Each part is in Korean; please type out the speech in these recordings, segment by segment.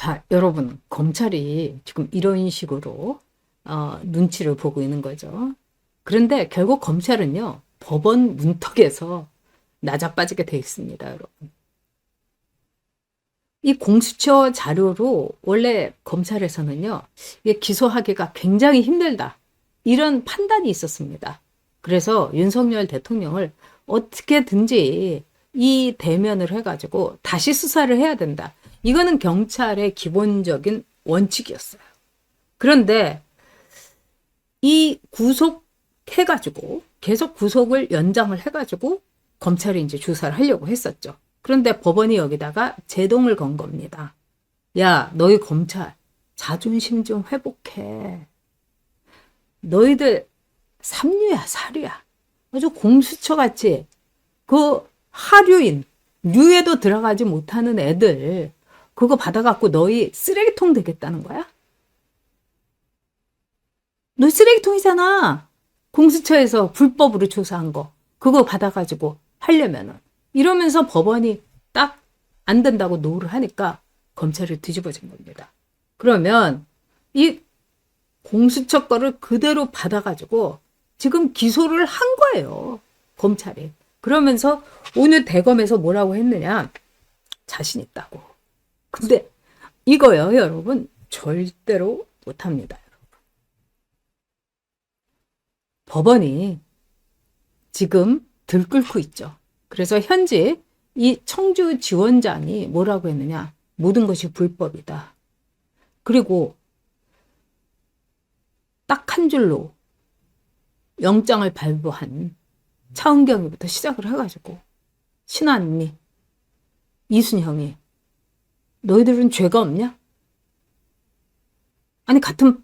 자, 여러분, 검찰이 지금 이런 식으로 눈치를 보고 있는 거죠. 그런데 결국 검찰은요, 법원 문턱에서 나자빠지게 돼 있습니다, 여러분. 이 공수처 자료로 원래 검찰에서는요, 이게 기소하기가 굉장히 힘들다. 이런 판단이 있었습니다. 그래서 윤석열 대통령을 어떻게든지 이 대면을 해가지고 다시 수사를 해야 된다. 이거는 경찰의 기본적인 원칙이었어요. 그런데 이 구속해가지고 계속 구속을 연장을 해가지고 검찰이 이제 조사를 하려고 했었죠. 그런데 법원이 여기다가 제동을 건 겁니다. 야, 너희 검찰 자존심 좀 회복해. 너희들 삼류야, 사류야. 아주 공수처 같이 그 하류인, 류에도 들어가지 못하는 애들 그거 받아갖고 너희 쓰레기통 되겠다는 거야? 너 쓰레기통이잖아. 공수처에서 불법으로 조사한 거. 그거 받아가지고 하려면은. 이러면서 법원이 딱 안 된다고 노를 하니까 검찰이 뒤집어진 겁니다. 그러면 이 공수처 거를 그대로 받아가지고 지금 기소를 한 거예요. 검찰이. 그러면서 오늘 대검에서 뭐라고 했느냐. 자신 있다고. 근데 이거요, 여러분. 절대로 못합니다. 법원이 지금 들끓고 있죠. 그래서 현재 이 청주 지원장이 뭐라고 했느냐. 모든 것이 불법이다. 그리고 딱 한 줄로 영장을 발부한 차은경이부터 시작을 해가지고 신한미, 이순형이 너희들은 죄가 없냐? 아니 같은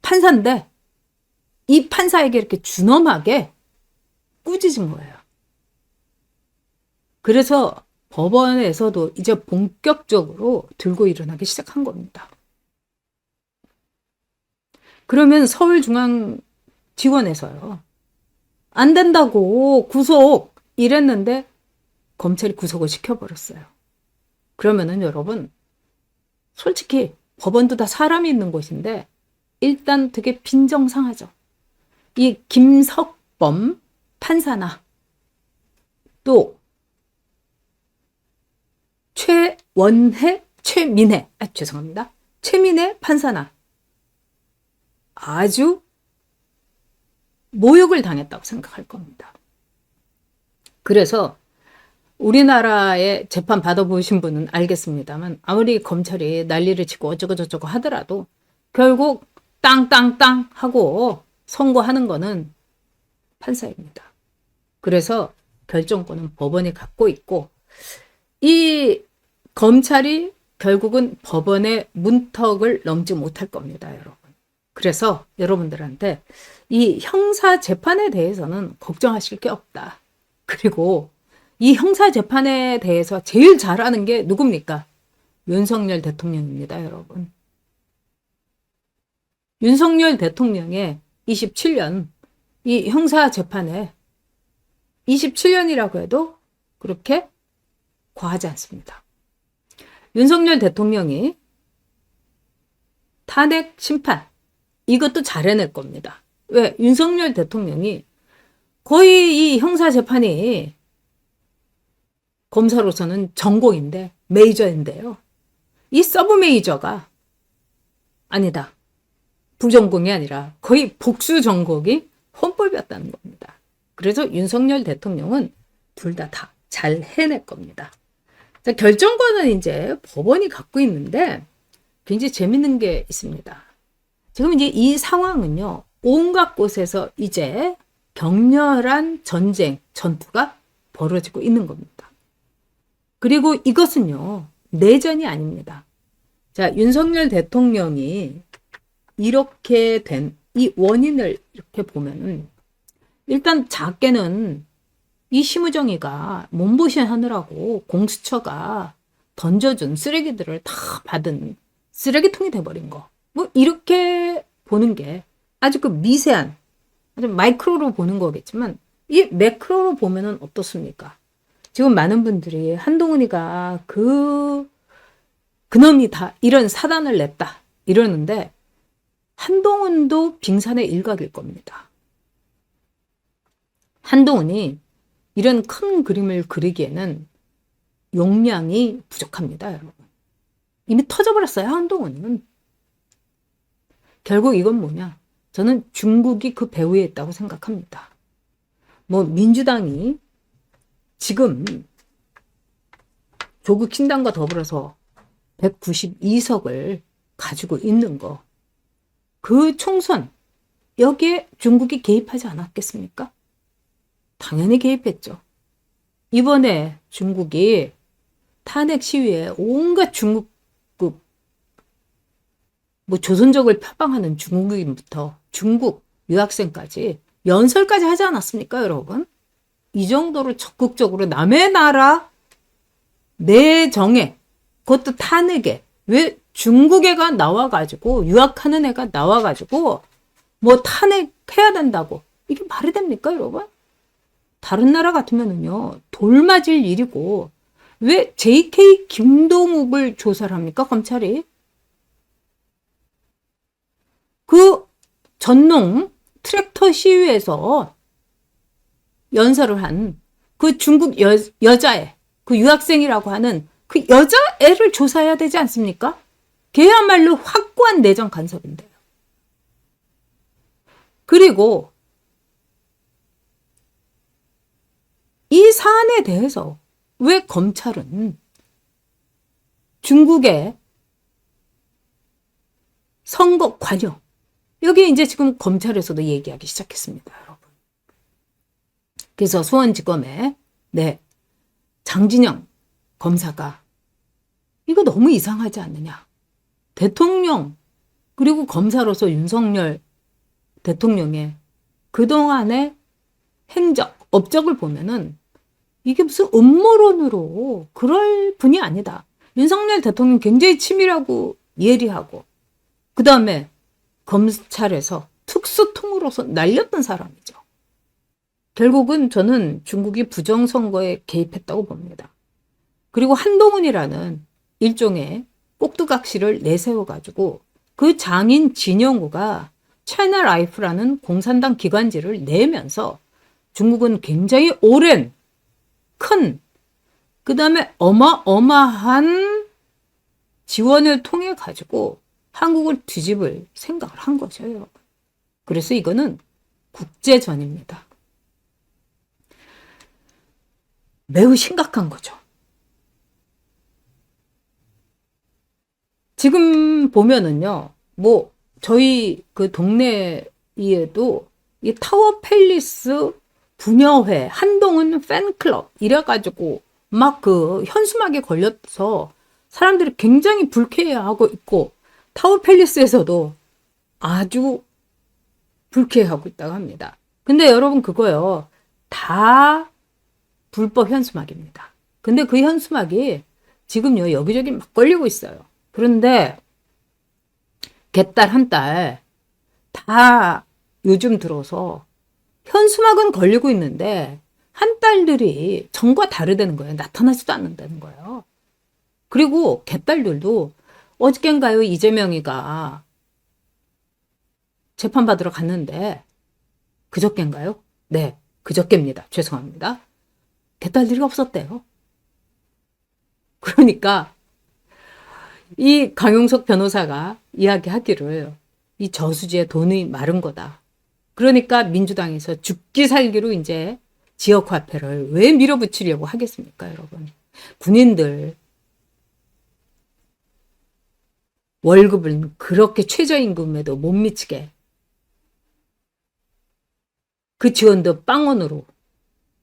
판사인데 이 판사에게 이렇게 준엄하게 꾸짖은 거예요. 그래서 법원에서도 이제 본격적으로 들고 일어나기 시작한 겁니다. 그러면 서울중앙지원에서요. 안 된다고 구속 이랬는데 검찰이 구속을 시켜버렸어요. 그러면은 여러분 솔직히 법원도 다 사람이 있는 곳인데 일단 되게 빈정상하죠. 이 김석범 판사나 또 최민혜 판사나 아주 모욕을 당했다고 생각할 겁니다. 그래서 우리나라의 재판 받아보신 분은 알겠습니다만 아무리 검찰이 난리를 치고 어쩌고저쩌고 하더라도 결국 땅땅땅 하고 선고하는 거는 판사입니다. 그래서 결정권은 법원이 갖고 있고 이 검찰이 결국은 법원의 문턱을 넘지 못할 겁니다, 여러분. 그래서 여러분들한테 이 형사 재판에 대해서는 걱정하실 게 없다. 그리고 이 형사 재판에 대해서 제일 잘하는 게 누굽니까? 윤석열 대통령입니다, 여러분. 윤석열 대통령의 27년 이 형사 재판에 27년이라고 해도 그렇게 과하지 않습니다. 윤석열 대통령이 탄핵 심판 이것도 잘 해낼 겁니다. 왜? 윤석열 대통령이 거의 이 형사 재판이 검사로서는 전공인데 메이저인데요. 이 서브 메이저가 아니다. 부전공이 아니라 거의 복수 전공이 헌법이었다는 겁니다. 그래서 윤석열 대통령은 둘 다 잘 해낼 겁니다. 자, 결정권은 이제 법원이 갖고 있는데 굉장히 재밌는 게 있습니다. 지금 이제 이 상황은요. 온갖 곳에서 이제 격렬한 전투가 벌어지고 있는 겁니다. 그리고 이것은요. 내전이 아닙니다. 자, 윤석열 대통령이 이렇게 된 이 원인을 이렇게 보면은 일단 작게는 이 심우정이가 몸보신 하느라고 공수처가 던져준 쓰레기들을 다 받은 쓰레기통이 돼버린 거. 뭐 이렇게 보는 게 아주 그 미세한 아주 마이크로로 보는 거겠지만 이 매크로로 보면은 어떻습니까? 지금 많은 분들이 한동훈이가 그 그놈이 다 이런 사단을 냈다 이러는데 한동훈도 빙산의 일각일 겁니다. 한동훈이 이런 큰 그림을 그리기에는 용량이 부족합니다, 여러분. 이미 터져버렸어요, 한동훈은. 결국 이건 뭐냐? 저는 중국이 그 배후에 있다고 생각합니다. 뭐 민주당이 지금 조국 신당과 더불어서 192석을 가지고 있는 거, 그 총선, 여기에 중국이 개입하지 않았겠습니까? 당연히 개입했죠. 이번에 중국이 탄핵 시위에 온갖 중국급, 뭐 조선족을 표방하는 중국인부터 중국 유학생까지 연설까지 하지 않았습니까, 여러분? 이 정도로 적극적으로 남의 나라 내정에, 그것도 탄핵에, 왜 중국 애가 나와가지고, 유학하는 애가 나와가지고, 뭐 탄핵해야 된다고. 이게 말이 됩니까, 여러분? 다른 나라 같으면은요, 돌 맞을 일이고, 왜 JK 김동욱을 조사를 합니까, 검찰이? 그 전농 트랙터 시위에서 연설을 한 그 중국 여자애, 그 유학생이라고 하는 그 여자애를 조사해야 되지 않습니까? 걔야말로 확고한 내정 간섭인데요. 그리고 이 사안에 대해서 왜 검찰은 중국의 선거 관여, 여기 이제 지금 검찰에서도 얘기하기 시작했습니다, 여러분. 그래서 수원지검에 장진영 검사가 이거 너무 이상하지 않느냐. 대통령 그리고 검사로서 윤석열 대통령의 그동안의 행적, 업적을 보면은 이게 무슨 음모론으로 그럴 분이 아니다. 윤석열 대통령 굉장히 치밀하고 예리하고 그 다음에 검찰에서 특수통으로서 날렸던 사람이죠. 결국은 저는 중국이 부정선거에 개입했다고 봅니다. 그리고 한동훈이라는 일종의 꼭두각시를 내세워가지고 그 장인 진영우가 차이나라이프라는 공산당 기관지를 내면서 중국은 굉장히 오랜 큰 그 다음에 어마어마한 지원을 통해 가지고 한국을 뒤집을 생각을 한 거죠, 여러분. 그래서 이거는 국제전입니다. 매우 심각한 거죠. 지금 보면은요, 뭐 저희 그 동네에도 이 타워 팰리스 분여회, 한동훈 팬클럽 이래가지고 막 그 현수막에 걸려서 사람들이 굉장히 불쾌해하고 있고 타워 팰리스에서도 아주 불쾌해하고 있다고 합니다. 근데 여러분 그거요, 다 불법 현수막입니다. 근데 그 현수막이 지금요 여기저기 막 걸리고 있어요. 그런데 개딸 한 딸 다 요즘 들어서 현수막은 걸리고 있는데 한 딸들이 전과 다르다는 거예요. 나타나지도 않는다는 거예요. 그리고 개딸들도 어저께인가요, 이재명이가 재판받으러 갔는데, 그저께인가요? 네, 그저께입니다. 죄송합니다. 개딸들이 없었대요. 그러니까 이 강용석 변호사가 이야기하기를 이 저수지에 돈이 마른 거다. 그러니까 민주당에서 죽기 살기로 이제 지역화폐를 왜 밀어붙이려고 하겠습니까, 여러분? 군인들 월급은 그렇게 최저임금에도 못 미치게 그 지원도 빵원으로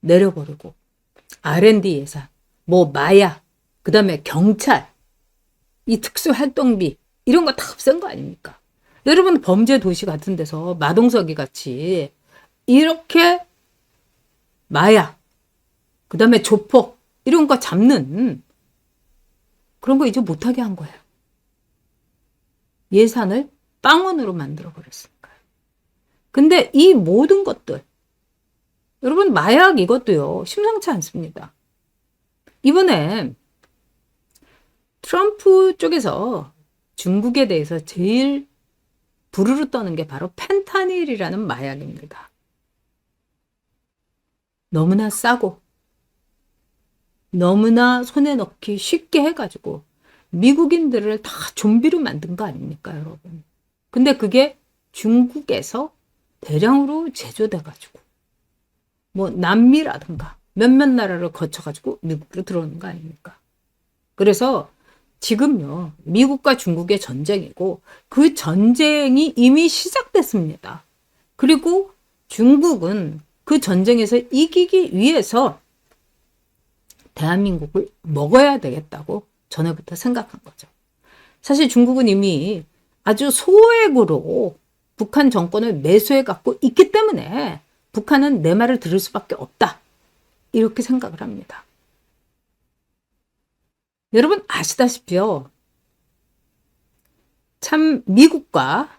내려버리고 R&D 예산, 뭐 마약, 그 다음에 경찰, 이 특수활동비 이런 거 다 없앤 거 아닙니까? 여러분 범죄 도시 같은 데서 마동석이 같이 이렇게 마약, 그 다음에 조폭 이런 거 잡는 그런 거 이제 못하게 한 거예요. 예산을 빵원으로 만들어 버렸으니까요. 근데 이 모든 것들, 여러분 마약 이것도요 심상치 않습니다. 이번에 트럼프 쪽에서 중국에 대해서 제일 부르르 떠는 게 바로 펜타닐이라는 마약입니다. 너무나 싸고 너무나 손에 넣기 쉽게 해가지고 미국인들을 다 좀비로 만든 거 아닙니까, 여러분? 근데 그게 중국에서 대량으로 제조돼가지고 뭐 남미라든가 몇몇 나라를 거쳐가지고 미국으로 들어오는 거 아닙니까? 그래서 지금요, 미국과 중국의 전쟁이고 그 전쟁이 이미 시작됐습니다. 그리고 중국은 그 전쟁에서 이기기 위해서 대한민국을 먹어야 되겠다고 전에부터 생각한 거죠. 사실 중국은 이미 아주 소액으로 북한 정권을 매수해 갖고 있기 때문에 북한은 내 말을 들을 수밖에 없다. 이렇게 생각을 합니다. 여러분 아시다시피요. 참 미국과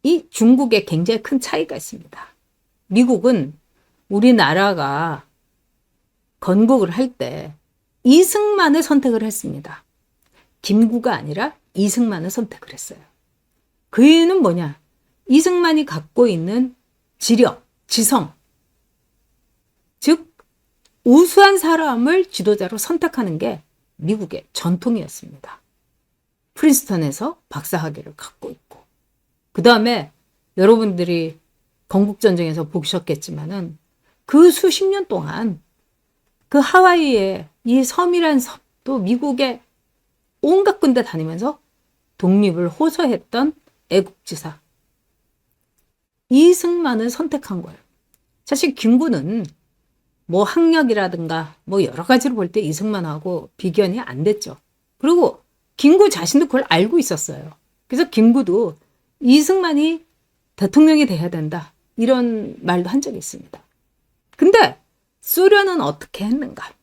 이 중국에 굉장히 큰 차이가 있습니다. 미국은 우리나라가 건국을 할 때 이승만을 선택을 했습니다. 김구가 아니라 이승만을 선택을 했어요. 그 이유는 뭐냐? 이승만이 갖고 있는 지력, 지성, 즉 우수한 사람을 지도자로 선택하는 게 미국의 전통이었습니다. 프린스턴에서 박사학위를 갖고 있고, 그 다음에 여러분들이 건국전쟁에서 보셨겠지만은 그 수십 년 동안 그 하와이의 이 섬이란 섬도 미국의 온갖 군데 다니면서 독립을 호소했던 애국지사 이승만을 선택한 거예요. 사실 김구는 뭐 학력이라든가 뭐 여러 가지로 볼 때 이승만하고 비견이 안 됐죠. 그리고 김구 자신도 그걸 알고 있었어요. 그래서 김구도 이승만이 대통령이 돼야 된다. 이런 말도 한 적이 있습니다. 근데 소련은 어떻게 했는가?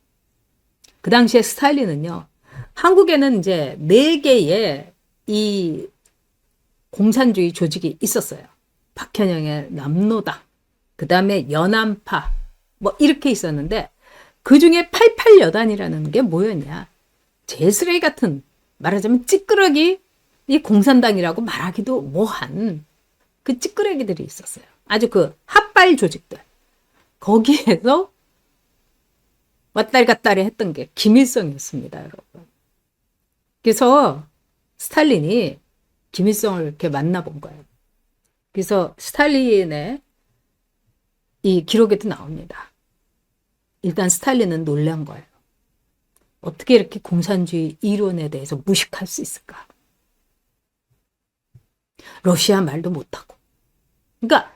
그 당시에 스탈린은요, 한국에는 이제 4개의 이 공산주의 조직이 있었어요. 박현영의 남노당, 그 다음에 연안파, 뭐 이렇게 있었는데 그 중에 88여단이라는 게 뭐였냐? 제쓰레기 같은, 말하자면 찌끄러기 이 공산당이라고 말하기도 뭐한 그 찌끄러기들이 있었어요. 아주 그 핫발 조직들. 거기에서 왔다리 갔다리 했던 게 김일성이었습니다, 여러분. 그래서 스탈린이 김일성을 이렇게 만나본 거예요. 그래서 스탈린의 이 기록에도 나옵니다. 일단 스탈린은 놀란 거예요. 어떻게 이렇게 공산주의 이론에 대해서 무식할 수 있을까? 러시아 말도 못하고. 그러니까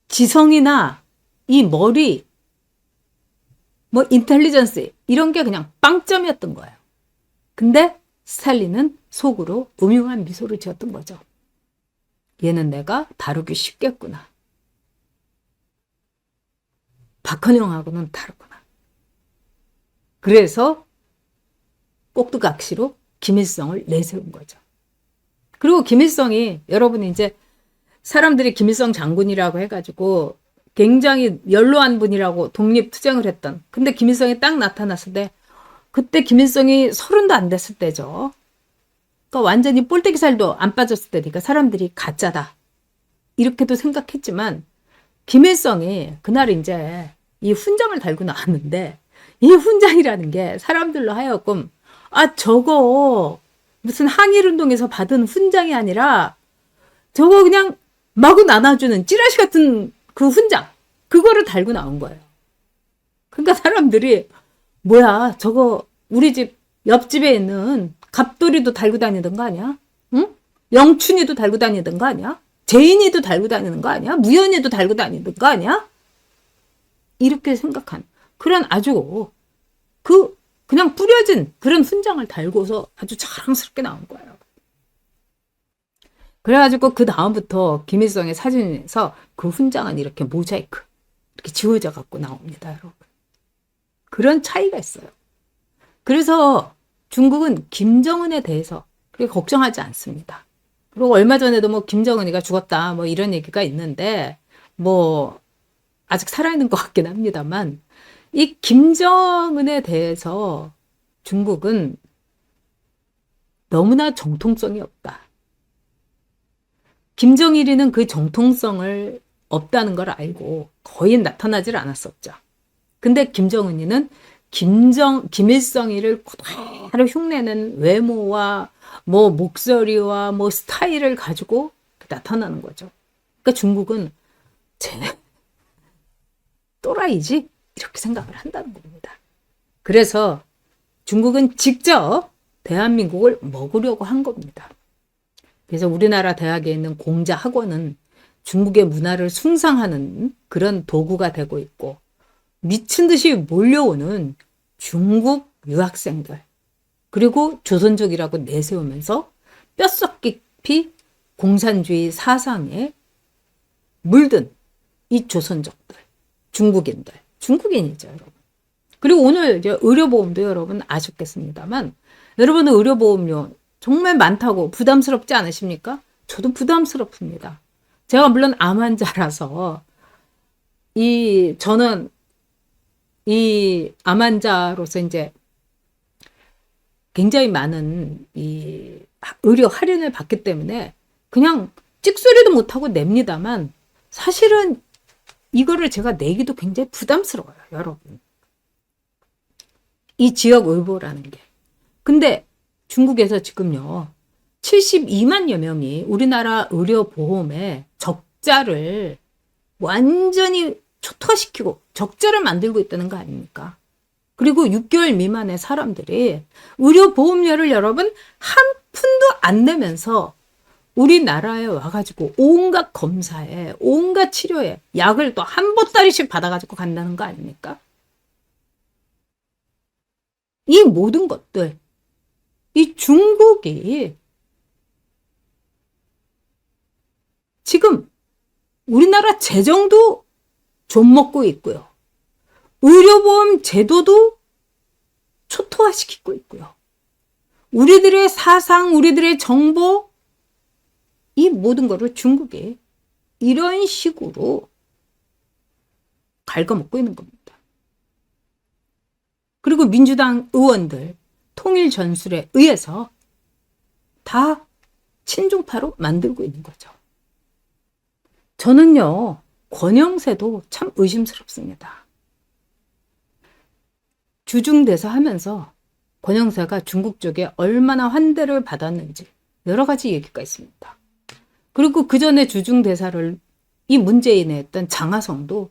지성이나 이 머리, 뭐 인텔리전스 이런 게 그냥 빵점이었던 거예요. 근데 스탈린은 속으로 음흉한 미소를 지었던 거죠. 얘는 내가 다루기 쉽겠구나. 박헌영하고는 다르구나. 그래서 꼭두각시로 김일성을 내세운 거죠. 그리고 김일성이, 여러분이 이제 사람들이 김일성 장군이라고 해가지고 굉장히 연로한 분이라고 독립투쟁을 했던, 근데 김일성이 딱 나타났을 때 그때 김일성이 30도 안 됐을 때죠. 그러니까 완전히 볼때기 살도 안 빠졌을 때니까 사람들이 가짜다 이렇게도 생각했지만, 김일성이 그날 이제 이 훈장을 달고 나왔는데, 이 훈장이라는 게 사람들로 하여금 저거 무슨 항일운동에서 받은 훈장이 아니라 저거 그냥 마구 나눠주는 찌라시 같은 그 훈장, 그거를 달고 나온 거예요. 그러니까 사람들이 뭐야, 저거 우리 집 옆집에 있는 갑돌이도 달고 다니던 거 아니야? 응? 영춘이도 달고 다니던 거 아니야? 제인이도 달고 다니는 거 아니야? 무연이도 달고 다니는 거 아니야? 이렇게 생각한 그런 아주 그냥 뿌려진 그런 훈장을 달고서 아주 자랑스럽게 나온 거예요. 그래가지고 그 다음부터 김일성의 사진에서 그 훈장은 이렇게 모자이크 이렇게 지워져 갖고 나옵니다, 여러분. 그런 차이가 있어요. 그래서 중국은 김정은에 대해서 그렇게 걱정하지 않습니다. 그리고 얼마 전에도 뭐 김정은이가 죽었다 뭐 이런 얘기가 있는데, 뭐 아직 살아있는 것 같긴 합니다만, 이 김정은에 대해서 중국은 너무나 정통성이 없다. 김정일이는 그 정통성을 없다는 걸 알고 거의 나타나질 않았었죠. 근데 김정은이는 김일성이를 그대로 흉내낸 외모와 뭐 목소리와 뭐 스타일을 가지고 나타나는 거죠. 그러니까 중국은 쟤 또라이지? 이렇게 생각을 한다는 겁니다. 그래서 중국은 직접 대한민국을 먹으려고 한 겁니다. 그래서 우리나라 대학에 있는 공자 학원은 중국의 문화를 숭상하는 그런 도구가 되고 있고, 미친 듯이 몰려오는 중국 유학생들, 그리고 조선족이라고 내세우면서 뼛속 깊이 공산주의 사상에 물든 이 조선족들, 중국인들, 중국인이죠, 여러분. 그리고 오늘 이제 의료보험도 여러분 아셨겠습니다만, 여러분은 의료보험료 정말 많다고 부담스럽지 않으십니까? 저도 부담스럽습니다. 제가 물론 암 환자라서 저는 이 암 환자로서 이제 굉장히 많은 이 의료 할인을 받기 때문에 그냥 찍소리도 못하고 냅니다만, 사실은 이거를 제가 내기도 굉장히 부담스러워요, 여러분. 이 지역 의보라는 게. 근데 중국에서 지금요, 72만여 명이 우리나라 의료보험에 적자를 완전히 초토화시키고 적자를 만들고 있다는 거 아닙니까? 그리고 6개월 미만의 사람들이 의료보험료를 여러분 한 푼도 안 내면서 우리나라에 와가지고 온갖 검사에 온갖 치료에 약을 또 한 보따리씩 받아가지고 간다는 거 아닙니까? 이 모든 것들, 이 중국이 지금 우리나라 재정도 좀먹고 있고요. 의료보험 제도도 초토화시키고 있고요. 우리들의 사상, 우리들의 정보, 이 모든 거를 중국이 이런 식으로 갉아먹고 있는 겁니다. 그리고 민주당 의원들 통일 전술에 의해서 다 친중파로 만들고 있는 거죠. 저는요, 권영세도 참 의심스럽습니다. 주중대사 하면서 권영세가 중국 쪽에 얼마나 환대를 받았는지 여러 가지 얘기가 있습니다. 그리고 그 전에 주중대사를 이 문재인이 했던 장하성도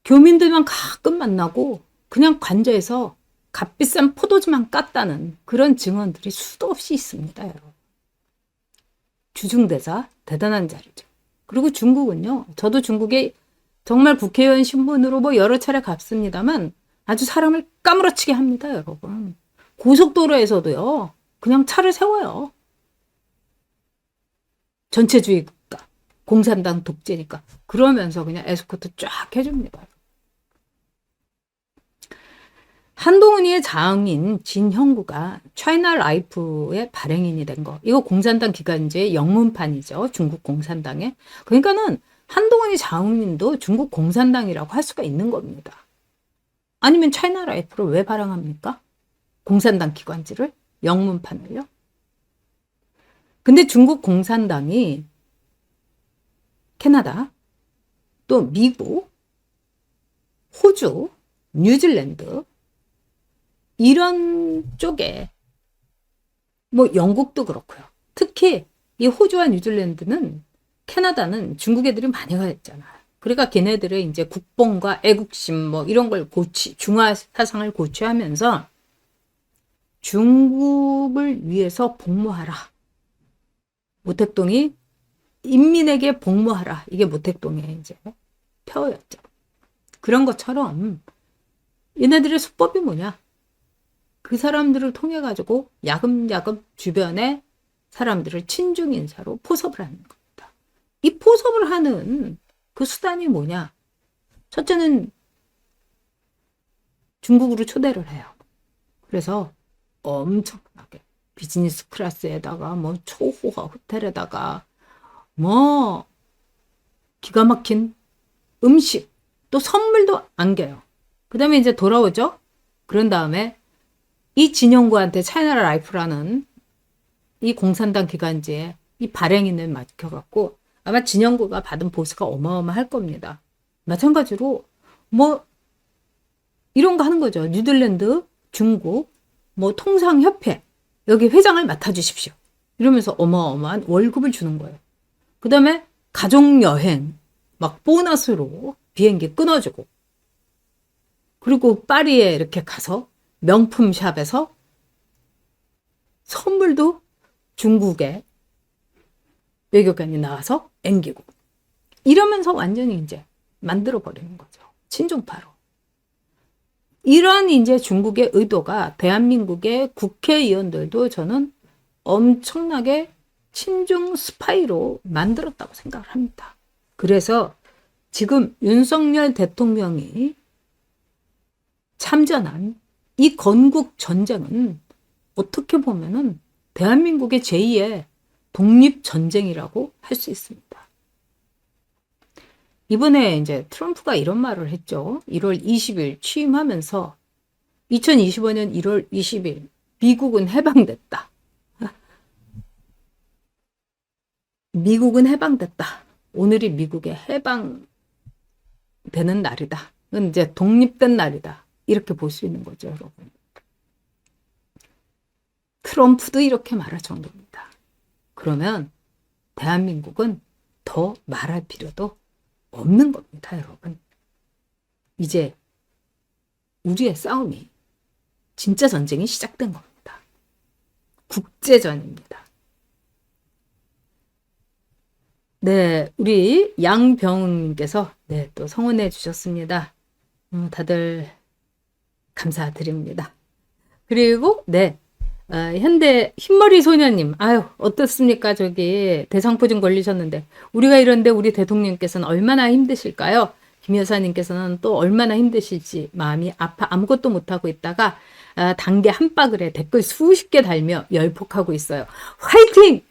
교민들만 가끔 만나고 그냥 관저에서 값비싼 포도주만 깠다는 그런 증언들이 수도 없이 있습니다, 여러분. 주중대사 대단한 자리죠. 그리고 중국은요, 저도 중국에 정말 국회의원 신분으로 뭐 여러 차례 갔습니다만 아주 사람을 까무러치게 합니다, 여러분. 고속도로에서도요, 그냥 차를 세워요. 전체주의 국가, 공산당 독재니까. 그러면서 그냥 에스코트 쫙 해줍니다. 한동훈이의 장인 진형구가 차이나 라이프의 발행인이 된 거. 이거 공산당 기간제의 영문판이죠. 중국 공산당에. 그러니까는 한동훈이 장인도 중국 공산당이라고 할 수가 있는 겁니다. 아니면 차이나 라이프를 왜 발행합니까? 공산당 기관지를? 영문판을요? 근데 중국 공산당이 캐나다, 또 미국, 호주, 뉴질랜드, 이런 쪽에, 뭐 영국도 그렇고요. 특히 이 호주와 뉴질랜드는, 캐나다는 중국 애들이 많이 가 있잖아요. 그러니까 걔네들의 이제 국뽕과 애국심 뭐 이런 걸 중화 사상을 고취하면서 중국을 위해서 복무하라. 모택동이 인민에게 복무하라. 이게 모택동의 이제 표였죠. 그런 것처럼 얘네들의 수법이 뭐냐? 그 사람들을 통해 가지고 야금야금 주변에 사람들을 친중 인사로 포섭을 하는 겁니다. 이 포섭을 하는 그 수단이 뭐냐? 첫째는 중국으로 초대를 해요. 그래서 엄청나게 비즈니스 클래스에다가 뭐 초호화 호텔에다가 뭐 기가 막힌 음식 또 선물도 안겨요. 그 다음에 이제 돌아오죠. 그런 다음에 이 진영구한테 차이나 라이프라는 이 공산당 기간지에 이 발행인을 맡겨갖고 아마 진영구가 받은 보수가 어마어마할 겁니다. 마찬가지로 뭐 이런 거 하는 거죠. 뉴질랜드, 중국, 뭐 통상협회 여기 회장을 맡아주십시오. 이러면서 어마어마한 월급을 주는 거예요. 그 다음에 가족여행 막 보너스로 비행기 끊어주고 그리고 파리에 이렇게 가서 명품 샵에서 선물도 중국에 외교관이 나와서 앵기고 이러면서 완전히 이제 만들어버리는 거죠. 친중파로. 이런 이제 중국의 의도가 대한민국의 국회의원들도 저는 엄청나게 친중 스파이로 만들었다고 생각을 합니다. 그래서 지금 윤석열 대통령이 참전한 이 건국 전쟁은 어떻게 보면은 대한민국의 제2의 독립전쟁이라고 할 수 있습니다. 이번에 이제 트럼프가 이런 말을 했죠. 1월 20일 취임하면서 2025년 1월 20일 미국은 해방됐다. 미국은 해방됐다. 오늘이 미국의 해방되는 날이다. 이건 이제 독립된 날이다. 이렇게 볼 수 있는 거죠, 여러분. 트럼프도 이렇게 말할 정도입니다. 그러면 대한민국은 더 말할 필요도 없는 겁니다, 여러분. 이제 우리의 싸움이 진짜 전쟁이 시작된 겁니다. 국제전입니다. 네, 우리 양병님께서 네, 또 성원해 주셨습니다. 다들 감사드립니다. 그리고 네, 현대 흰머리 소녀님, 아유 어떻습니까? 저기 대상포진 걸리셨는데 우리가 이런데 우리 대통령께서는 얼마나 힘드실까요? 김 여사님께서는 또 얼마나 힘드실지 마음이 아파 아무것도 못하고 있다가 단계 한 바글에 댓글 수십 개 달며 열폭하고 있어요. 화이팅!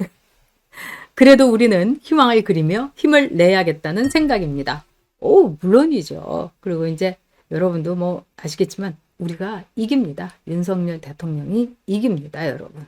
그래도 우리는 희망을 그리며 힘을 내야겠다는 생각입니다. 오, 물론이죠. 그리고 이제 여러분도 뭐 아시겠지만 우리가 이깁니다. 윤석열 대통령이 이깁니다, 여러분.